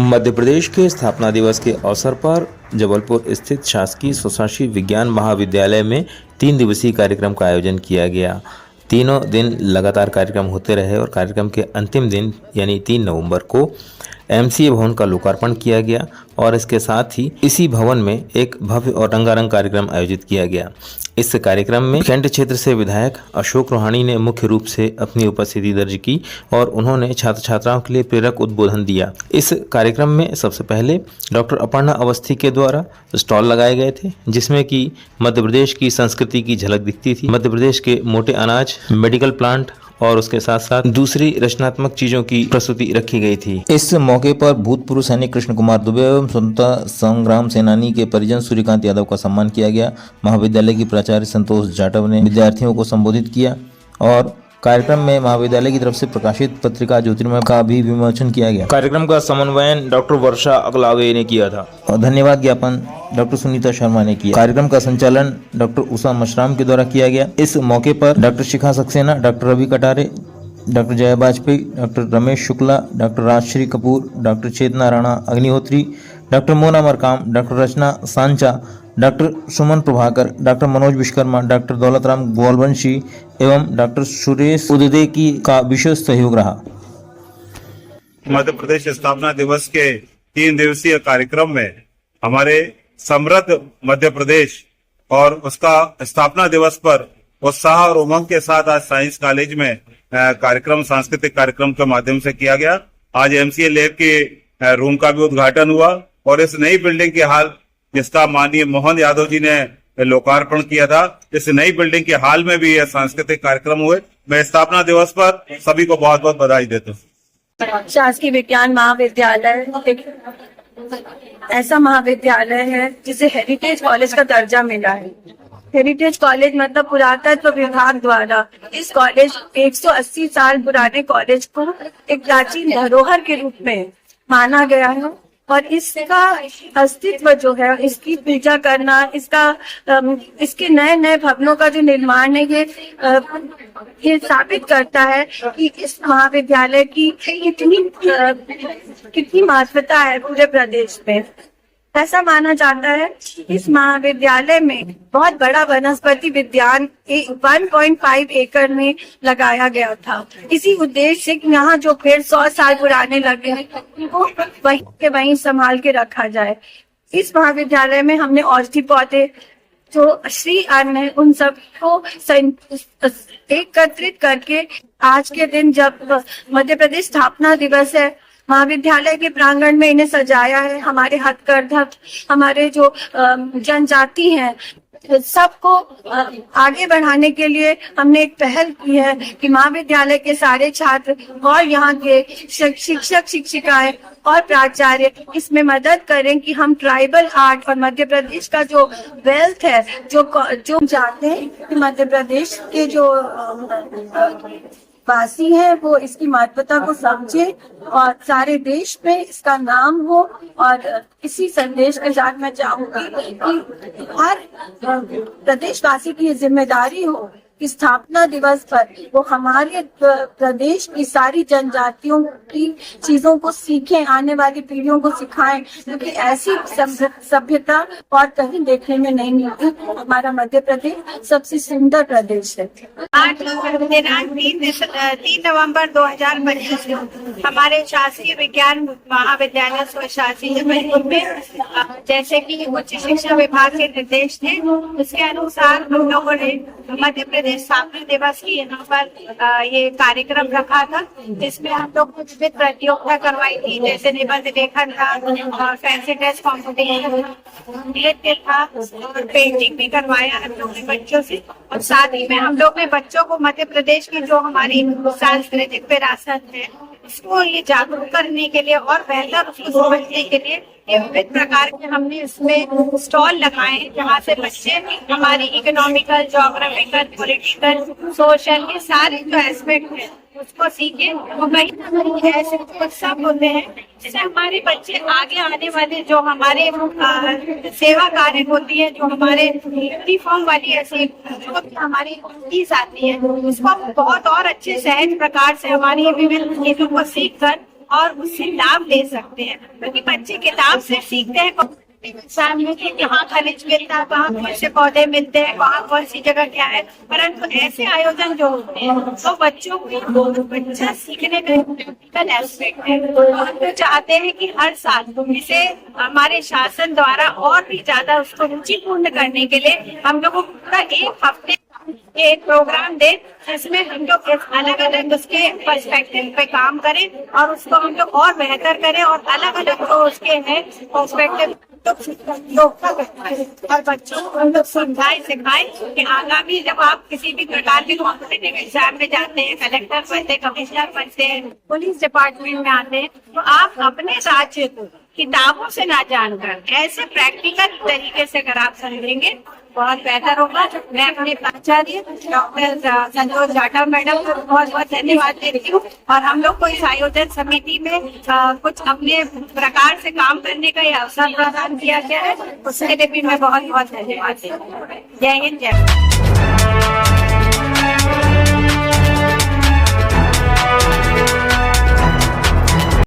मध्य प्रदेश के स्थापना दिवस के अवसर पर जबलपुर स्थित शासकीय स्वशासी विज्ञान महाविद्यालय में 3 दिवसीय कार्यक्रम का आयोजन किया गया। तीनों दिन लगातार कार्यक्रम होते रहे और कार्यक्रम के अंतिम दिन यानी 3 नवंबर को एमसीए भवन का लोकार्पण किया गया और इसके साथ ही इसी भवन में एक भव्य और रंगारंग कार्यक्रम आयोजित किया गया। इस कार्यक्रम में कैंट क्षेत्र से विधायक अशोक रोहाणी ने मुख्य रूप से अपनी उपस्थिति दर्ज की और उन्होंने छात्र छात्राओं के लिए प्रेरक उद्बोधन दिया। इस कार्यक्रम में सबसे पहले डॉक्टर अपर्णा अवस्थी के द्वारा स्टॉल लगाए गए थे, जिसमें कि मध्य प्रदेश की संस्कृति की झलक दिखती थी। मध्य प्रदेश के मोटे अनाज, मेडिकल प्लांट और उसके साथ साथ दूसरी रचनात्मक चीजों की प्रस्तुति रखी गई थी। इस मौके पर भूतपूर्व सैनिक कृष्ण कुमार दुबे एवं स्वतंत्रता संग्राम सेनानी के परिजन सूर्यकांत यादव का सम्मान किया गया। महाविद्यालय की प्राचार्य संतोष जाटव ने विद्यार्थियों को संबोधित किया और कार्यक्रम में महाविद्यालय की तरफ से प्रकाशित पत्रिका ज्योतिर्मय का भी विमोचन किया गया। कार्यक्रम का समन्वयन डॉक्टर वर्षा अगलावे ने किया था और धन्यवाद ज्ञापन डॉक्टर सुनीता शर्मा ने किया। कार्यक्रम का संचालन डॉक्टर उषा मशराम के द्वारा किया गया। इस मौके पर doctor Shikha Saxena, doctor Ravi Katare, doctor Jaya Vajpayee, doctor Ramesh Shukla, doctor Rajshree Kapoor, doctor Chetna Rana Agnihotri, doctor Mona Markam, doctor Rachna Sancha, doctor Suman Prabhakar, doctor Manoj Vishwakarma, doctor Daulatram Gwalvanshi एवं डॉक्टर सुरेश उदयकी का विशेष सहयोग रहा। मध्य प्रदेश स्थापना दिवस के 3 दिवसीय कार्यक्रम में हमारे समृद्ध मध्य प्रदेश और उसका स्थापना दिवस पर उत्साह और उमंग के साथ आज साइंस कॉलेज में कार्यक्रम, सांस्कृतिक कार्यक्रम के माध्यम से किया गया। आज एमसीए लैब के रूम का भी उद्घाटन हुआ और इस नई बिल्डिंग के हाल जिसका माननीय मोहन यादव जी ने लोकार्पण किया था, इस नई बिल्डिंग के हाल में भी यह सांस्कृतिक कार्यक्रम हुए। मैं स्थापना दिवस पर सभी को बहुत बहुत बधाई देता हूँ। शासकीय विज्ञान महाविद्यालय एक ऐसा महाविद्यालय है जिसे हेरिटेज कॉलेज का दर्जा मिला है। हेरिटेज कॉलेज मतलब पुरातत्व विभाग द्वारा इस कॉलेज 180 साल पुराने कॉलेज को एक प्राचीन धरोहर के रूप में माना गया है और इसका अस्तित्व जो है, इसकी पूजा करना, इसके नए नए भवनों का जो निर्माण है, ये साबित करता है कि इस महाविद्यालय की कितनी महत्वता है पूरे प्रदेश में। ऐसा माना जाता है इस महाविद्यालय में बहुत बड़ा वनस्पति उद्यान 1.5 एकड़ में लगाया गया था। इसी उद्देश्य से कि यहाँ जो पेड़ 100 साल पुराने लगे हैं वो वहीं के वहीं संभाल के रखा जाए। इस महाविद्यालय में हमने औषधि पौधे जो श्री अन्न है उन सब को एकत्रित करके आज के दिन जब मध्य प्रदेश स्थापना दिवस है, महाविद्यालय के प्रांगण में इन्हें सजाया है। हमारे हथकरघा, हमारे जो जनजाति हैं, सबको आगे बढ़ाने के लिए हमने एक पहल की है कि महाविद्यालय के सारे छात्र और यहाँ के शिक्षक शिक्षिकाएं और प्राचार्य इसमें मदद करें कि हम ट्राइबल आर्ट और मध्य प्रदेश का जो वेल्थ है, जो चाहते हैं कि मध्य प्रदेश के जो वासी हैं वो इसकी महत्वता को समझे और सारे देश में इसका नाम हो। और इसी संदेश के साथ मैं चाहूंगी कि हर प्रदेशवासी की जिम्मेदारी हो कि स्थापना दिवस पर वो हमारे प्रदेश की सारी जनजातियों की चीजों को सीखें, आने वाली पीढ़ियों को सिखाएं, क्योंकि ऐसी सभ्यता और कहीं देखने में नहीं मिलती। हमारा मध्य प्रदेश सबसे सुंदर प्रदेश है। आज 3 नवंबर 2025 हमारे शासकीय विज्ञान महाविद्यालय स्वशासी जबलपुर में जैसे कि उच्च शिक्षा विभाग के निर्देश थे, उसके अनुसार हम लोगों ने मध्य प्रदेश स्थापना दिवस की यहाँ पर ये कार्यक्रम रखा था, जिसमें हम लोग कुछ विविध प्रतियोगिता करवाई थी, जैसे निबंध लेखन था, फैंसी ड्रेस कॉम्पिटिशन, नृत्य था और पेंटिंग भी करवाया हम लोग ने बच्चों से। और साथ ही में हम लोग ने बच्चों को मध्य प्रदेश की जो हमारी सांस्कृतिक विरासत है उसको ये जागरूक करने के लिए और बेहतर उसको समझने के लिए ये विविध प्रकार के हमने इसमें स्टॉल लगाए, जहाँ से बच्चे हमारी इकोनॉमिकल, ज्योग्राफिकल, पॉलिटिकल, सोशल, ये सारे जो एस्पेक्ट है उसको सीखे। और कहीं ऐसे कुछ सब होते हैं जिससे हमारे बच्चे आगे आने वाले जो हमारे सेवा कार्य होती है, जो हमारे यूनिफॉर्म वाली ऐसी जो हमारी चीज आती है, उसको बहुत और अच्छे सहज प्रकार से हमारी विभिन्न चीजों को सीख कर और उससे लाभ ले सकते हैं, क्योंकि बच्चे किताब से सीखते हैं सामने कि कहाँ खनिज मिलता है, कहाँ कौन से पौधे मिलते हैं, कहाँ कौन सी जगह क्या है। परंतु ऐसे आयोजन जो होते हैं तो बच्चों को बच्चा सीखने का प्रैक्टिकल एस्पेक्ट है। तो हम तो चाहते हैं कि हर साल इसे हमारे शासन द्वारा और भी ज्यादा उसको रुचिपूर्ण करने के लिए हम लोग को पूरा एक हफ्ते एक प्रोग्राम दे, जिसमें हम लोग अलग अलग उसके पर्सपेक्टिव पे काम करें और उसको हम लोग और बेहतर करें और अलग अलग जो उसके हैं पर्सपेक्टिव और बच्चों को हम लोग समझाएं सिखाएं कि आगामी जब आप किसी भी प्रकार के कॉम्पिटिटिव एग्जाम में जाते हैं, कलेक्टर बनते हैं, कमिश्नर बनते हैं, पुलिस डिपार्टमेंट में आते हैं, तो आप अपने राज्य को किताबों से ना जानकर ऐसे प्रैक्टिकल तरीके से अगर आप समझेंगे बहुत बेहतर होगा। मैं अपने प्राचार्य डॉक्टर संतोष जाटव मैडम को बहुत बहुत धन्यवाद देती हूँ और हम लोग को इस आयोजन समिति में कुछ अपने प्रकार से काम करने का यह अवसर प्रदान किया गया है, उसके लिए भी मैं बहुत बहुत धन्यवाद देती हूँ। जय हिंद, जय भारत।